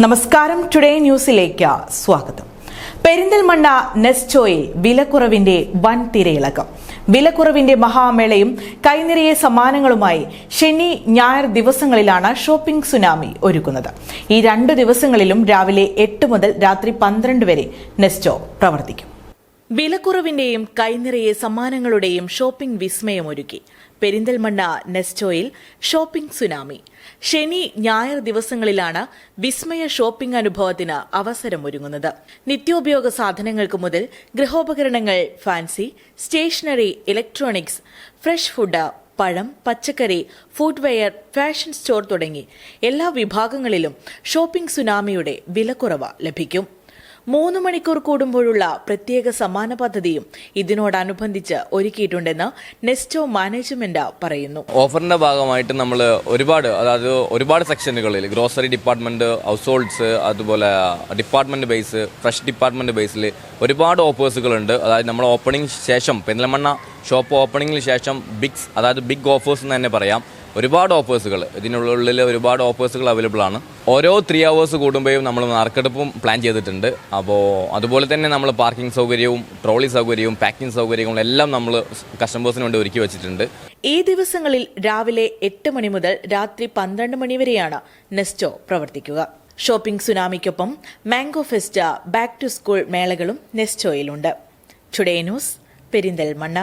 നമസ്കാരം, ടുഡേ ന്യൂസിലേക്ക് സ്വാഗതം. പെരിന്തൽമണ്ണ നെസ്റ്റോയിൽ വിലക്കുറവിന്റെ വൻ തിരയിളക്കം. വിലക്കുറവിന്റെ മഹാമേളയും കൈനിറയെ സമ്മാനങ്ങളുമായി ശനി ഞായർ ദിവസങ്ങളിലാണ് ഷോപ്പിംഗ് സുനാമി ഒരുക്കുന്നത്. ഈ 2 ദിവസങ്ങളിലും രാവിലെ 8 മുതൽ രാത്രി 12 വരെ നെസ്റ്റോ പ്രവർത്തിക്കും. വിലക്കുറവിന്റെയും കൈനിറയെ സമ്മാനങ്ങളുടെയും ഷോപ്പിംഗ് വിസ്മയമൊരുക്കി പെരിന്തൽമണ്ണ നെസ്റ്റോയിൽ ഷോപ്പിംഗ് സുനാമി. ശനി ഞായർ ദിവസങ്ങളിലാണ് വിസ്മയ ഷോപ്പിംഗ് അനുഭവത്തിന് അവസരമൊരുങ്ങുന്നത്. നിത്യോപയോഗ സാധനങ്ങൾക്ക് മുതൽ ഗൃഹോപകരണങ്ങൾ, fancy, stationery, electronics, fresh food, പഴം, പച്ചക്കറി, ഫുഡ്വെയർ, ഫാഷൻ സ്റ്റോർ തുടങ്ങി എല്ലാ വിഭാഗങ്ങളിലും ഷോപ്പിംഗ് സുനാമിയുടെ വിലക്കുറവ് ലഭിക്കും. 3 മണിക്കൂർ കൂടുമ്പോഴുള്ള പ്രത്യേക സമ്മാന പദ്ധതിയും ഇതിനോടനുബന്ധിച്ച് ഒരുക്കിയിട്ടുണ്ടെന്ന് നെസ്റ്റോ മാനേജ്മെന്റ് പറയുന്നു. ഓഫറിന്റെ ഭാഗമായിട്ട് നമ്മൾ ഒരുപാട് സെക്ഷനുകളിൽ ഗ്രോസറി ഡിപ്പാർട്ട്മെന്റ്, ഹൗസ് ഹോൾഡ്സ്, അതുപോലെ ഡിപ്പാർട്ട്മെന്റ് ബേസ്, ഫ്രഷ് ഡിപ്പാർട്ട്മെന്റ് ബേസിൽ ഒരുപാട് ഓഫേഴ്സുകളുണ്ട്. അതായത് നമ്മൾ ഓപ്പണിംഗ് ശേഷം, പെരിന്തൽമണ്ണ ഷോപ്പ് ഓപ്പണിംഗിന് ശേഷം ബിഗ് ഓഫേഴ്സ് എന്ന് തന്നെ പറയാം. ഒരുപാട് ഓഫേഴ്സുകൾ ഇതിനുള്ളിൽ ഒരുപാട് ഓഫേഴ്സുകൾ അവൈലബിൾ ആണ്. ഓരോ 3 hours കൂടുമ്പോഴും നമ്മൾ മാർക്കെടുപ്പും പ്ലാൻ ചെയ്തിട്ടുണ്ട്. അപ്പോൾ അതുപോലെ തന്നെ നമ്മൾ പാർക്കിംഗ് സൗകര്യവും, ട്രോളി സൗകര്യവും, പാക്കിംഗ് സൗകര്യങ്ങളും എല്ലാം നമ്മൾ കസ്റ്റമേഴ്സിന് വേണ്ടി ഒരുക്കി വെച്ചിട്ടുണ്ട്. ഈ ദിവസങ്ങളിൽ രാവിലെ 8 മണി മുതൽ രാത്രി 12 മണി വരെയാണ് നെസ്റ്റോ പ്രവർത്തിക്കുക. ഷോപ്പിംഗ് സുനാമിക്കൊപ്പം mango fest, back to school മേളകളും നെസ്റ്റോയിലുണ്ട്. Today news, Perinthalmanna.